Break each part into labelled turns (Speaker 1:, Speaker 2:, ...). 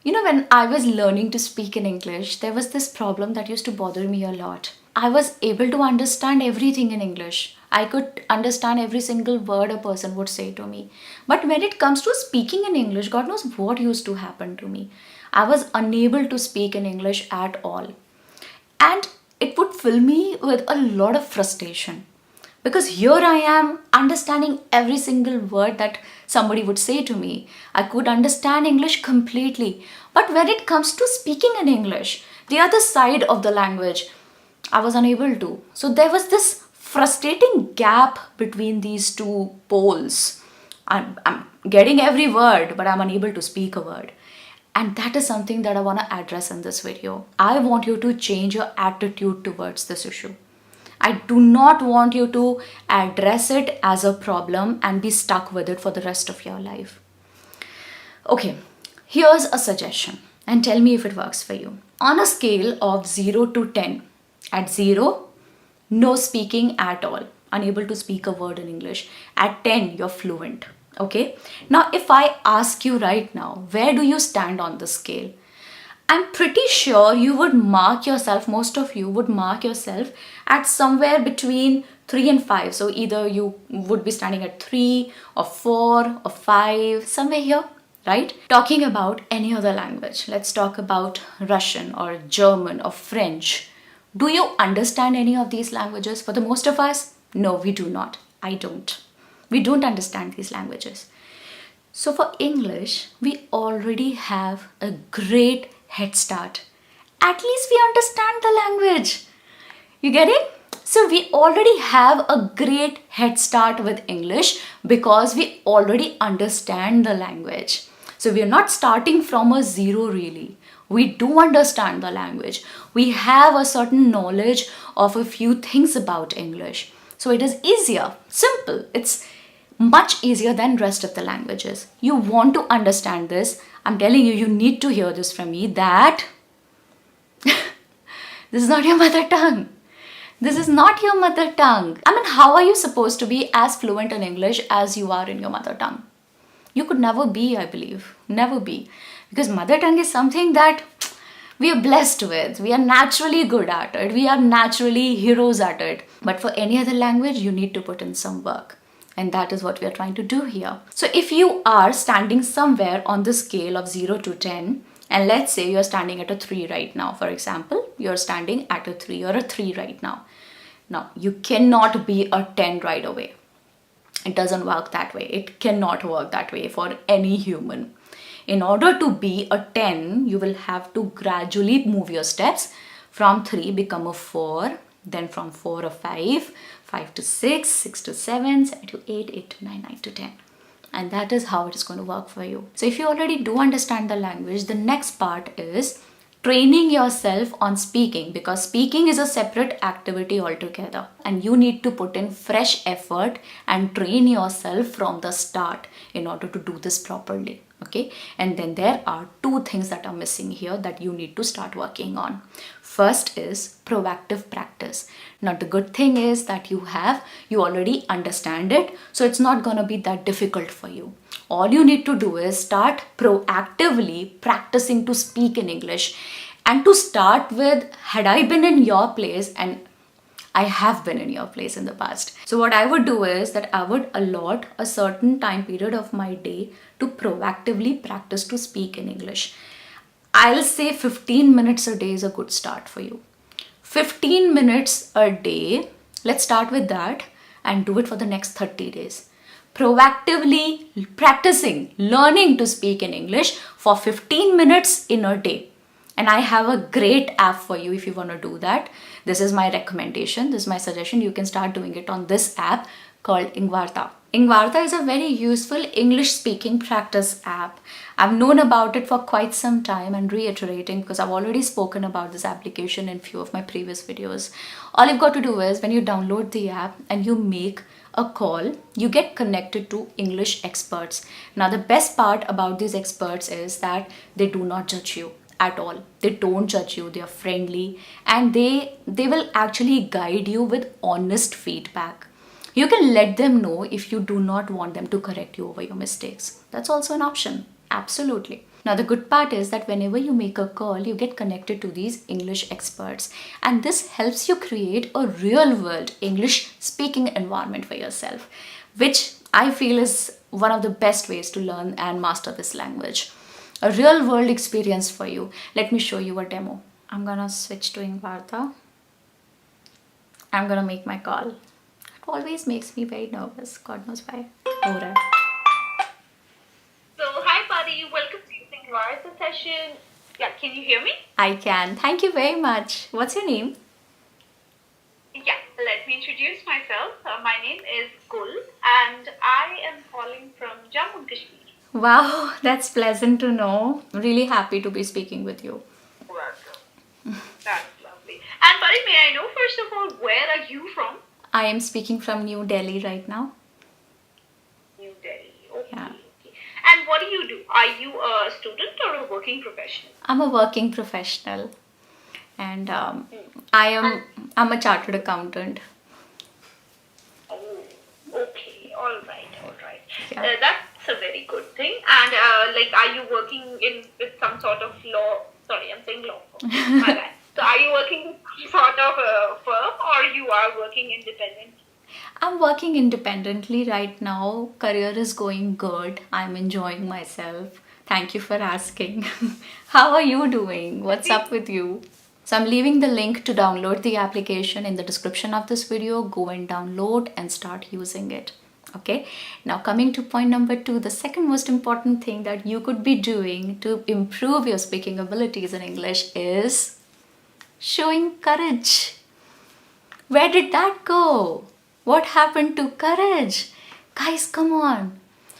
Speaker 1: When I was learning to speak in English, there was this problem that used to bother me a lot. I was able to understand everything in English. I could understand every single word a person would say to me. But when it comes to speaking in English, God knows what used to happen to me. I was unable to speak in English at all. And it would fill me with a lot of frustration. Because here I am understanding every single word that somebody would say to me. I could understand English completely. But when it comes to speaking in English, the other side of the language, I was unable to. So there was this frustrating gap between these two poles. I'm getting every word, but I'm unable to speak a word. And that is something that I want to address in this video. I want you to change your attitude towards this issue. I do not want you to address it as a problem and be stuck with it for the rest of your life. Okay, here's a suggestion and tell me if it works for you. On a scale of 0 to 10, at 0, no speaking at all, unable to speak a word in English. At 10, you're fluent. Okay, now if I ask you right now, where do you stand on the scale? I'm pretty sure you would mark yourself, most of you would mark yourself at somewhere between 3 and 5. So either you would be standing at 3 or 4 or 5, somewhere here, right? Talking about any other language. Let's talk about Russian or German or French. Do you understand any of these languages? For the most of us, no, we do not. I don't. We don't understand these languages. So for English, we already have a great head start. At least we understand the language. You get it? So we already have a great head start with English because we already understand the language. So we are not starting from a zero really. We do understand the language. We have a certain knowledge of a few things about English. So it is easier, simple. It's much easier than rest of the languages. You want to understand this. I'm telling you, you need to hear this from me that this is not your mother tongue. This is not your mother tongue. I mean, how are you supposed to be as fluent in English as you are in your mother tongue? You could never be, I believe. Never be. Because mother tongue is something that we are blessed with. We are naturally good at it. We are naturally heroes at it. But for any other language, you need to put in some work. And that is what we are trying to do here. So if you are standing somewhere on the scale of 0 to 10, and let's say you're standing at a 3 right now, for example, you're standing at a 3 or a 3 right now. Now, you cannot be a 10 right away. It doesn't work that way. It cannot work that way for any human. In order to be a 10, you will have to gradually move your steps. From 3 become a 4, then from 4 a 5, 5 to 6, 6 to 7, 7 to 8, 8 to 9, 9 to 10. And that is how it is going to work for you. So if you already do understand the language, the next part is training yourself on speaking, because speaking is a separate activity altogether and you need to put in fresh effort and train yourself from the start in order to do this properly. Okay, and then there are two things that are missing here that you need to start working on. First is proactive practice. Now the good thing is that you already understand it, so it's not going to be that difficult for you. All you need to do is start proactively practicing to speak in English. And to start with, had I been in your place, and I have been in your place in the past. So what I would do is that I would allot a certain time period of my day to proactively practice to speak in English. I'll say 15 minutes a day is a good start for you. 15 minutes a day, let's start with that and do it for the next 30 days. Proactively practicing, learning to speak in English for 15 minutes in a day. And I have a great app for you if you want to do that. This is my recommendation. This is my suggestion. You can start doing it on this app called Ingvarta. Ingvarta is a very useful English speaking practice app. I've known about it for quite some time and reiterating because I've already spoken about this application in few of my previous videos. All you've got to do is when you download the app and you make a call, you get connected to English experts. Now the best part about these experts is that they do not judge you at all. They don't judge you. They are friendly and they will actually guide you with honest feedback. You can let them know if you do not want them to correct you over your mistakes. That's also an option. Absolutely. Now, the good part is that whenever you make a call, you get connected to these English experts, and this helps you create a real world English speaking environment for yourself, which I feel is one of the best ways to learn and master this language. A real world experience for you. Let me show you a demo. I'm gonna switch to Ingvarta. I'm gonna make my call. It always makes me very nervous. God knows why. Alright.
Speaker 2: So, hi buddy, welcome to Using Varsa session. Yeah, can you hear me?
Speaker 1: I can. Thank you very much. What's your name?
Speaker 2: Yeah, let me introduce myself. My name is Gul and I am calling from Jammu and Kashmir.
Speaker 1: Wow, that's pleasant to know. Really happy to be speaking with you.
Speaker 2: Welcome. That's lovely. And buddy, may I know first of all, where are you from?
Speaker 1: I am speaking from New Delhi right now.
Speaker 2: New Delhi. Okay.
Speaker 1: Yeah.
Speaker 2: Okay. And what do you do? Are you a student or a working professional?
Speaker 1: I'm a working professional, and I'm a chartered accountant.
Speaker 2: Oh, okay. All right. All right.
Speaker 1: Yeah.
Speaker 2: That's a very good thing. And like, are you working in with some sort of law? Sorry, I'm saying law firm. My bad. So, are you working with some sort of a firm, or you are working independent?
Speaker 1: I'm working independently right now. Career is going good. I'm enjoying myself. Thank you for asking. How are you doing? What's up with you? So I'm leaving the link to download the application in the description of this video. Go and download and start using it. Okay, now coming to point number 2, the second most important thing that you could be doing to improve your speaking abilities in English is showing courage. Where did that go? What happened to courage? Guys, come on.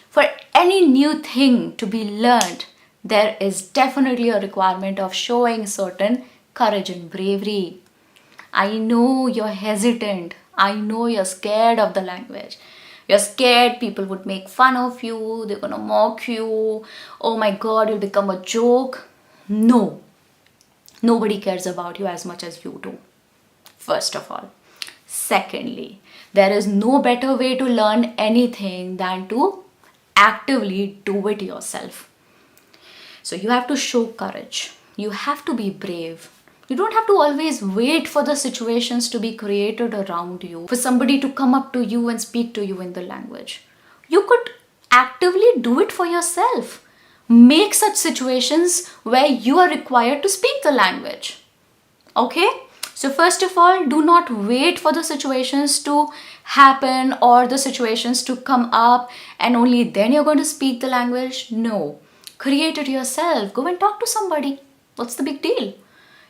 Speaker 1: For any new thing to be learned, there is definitely a requirement of showing certain courage and bravery. I know you're hesitant. I know you're scared of the language. You're scared people would make fun of you, they're gonna mock you. Oh my god, you'll become a joke. No. Nobody cares about you as much as you do. First of all. Secondly, there is no better way to learn anything than to actively do it yourself. So you have to show courage. You have to be brave. You don't have to always wait for the situations to be created around you, for somebody to come up to you and speak to you in the language. You could actively do it for yourself. Make such situations where you are required to speak the language. Okay? So first of all, do not wait for the situations to happen or the situations to come up and only then you're going to speak the language. No. Create it yourself. Go and talk to somebody. What's the big deal?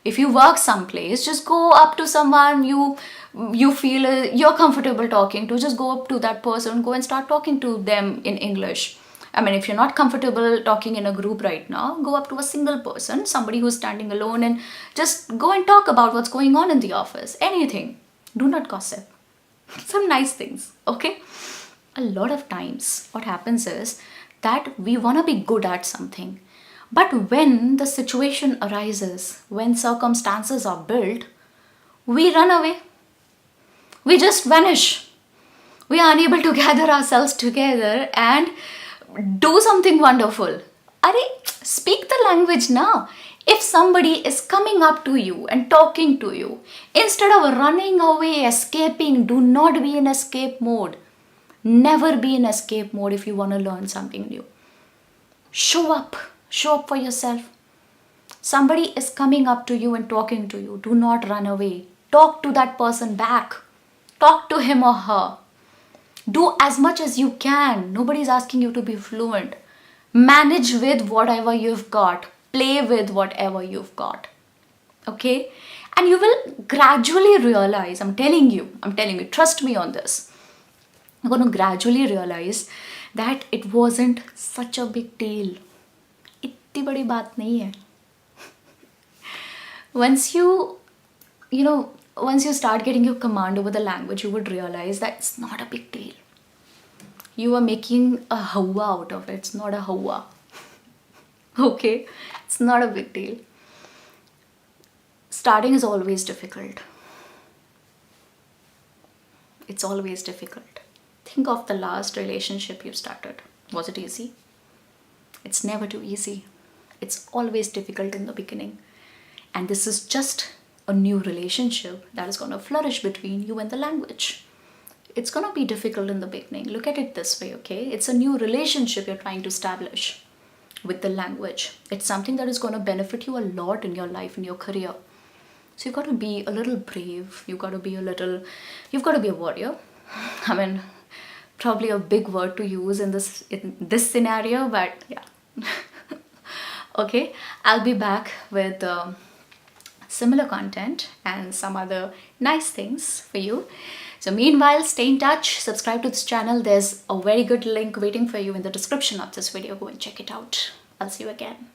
Speaker 1: If you work someplace, just go up to someone you feel you're comfortable talking to. Just go up to that person, go and start talking to them in English. I mean, if you're not comfortable talking in a group right now, go up to a single person, somebody who's standing alone, and just go and talk about what's going on in the office. Anything. Do not gossip. Some nice things, okay? A lot of times, what happens is that we want to be good at something. But when the situation arises, when circumstances are built, we run away. We just vanish. We are unable to gather ourselves together and do something wonderful. Speak the language now. If somebody is coming up to you and talking to you, instead of running away, escaping, do not be in escape mode. Never be in escape mode if you want to learn something new. Show up. Show up for yourself. Somebody is coming up to you and talking to you. Do not run away. Talk to that person back. Talk to him or her. Do as much as you can. Nobody's asking you to be fluent. Manage with whatever you've got. Play with whatever you've got. Okay? And you will gradually realize, I'm telling you, trust me on this. You're going to gradually realize that it wasn't such a big deal. इतनी बड़ी बात नहीं है. Once you start getting your command over the language, you would realize that it's not a big deal. You are making a hawa out of it. It's not a hawa. Okay? It's not a big deal. Starting is always difficult. It's always difficult. Think of the last relationship you started. Was it easy? It's never too easy. It's always difficult in the beginning. And this is just a new relationship that is going to flourish between you and the language. It's going to be difficult in the beginning. Look at it this way, okay? It's a new relationship you're trying to establish with the language. It's something that is going to benefit you a lot in your life, in your career. So you've got to be a little brave. You've got to be a warrior. I mean, probably a big word to use in this scenario, but yeah. Okay, I'll be back with similar content and some other nice things for you. So meanwhile, stay in touch, subscribe to this channel. There's a very good link waiting for you in the description of this video. Go and check it out. I'll see you again.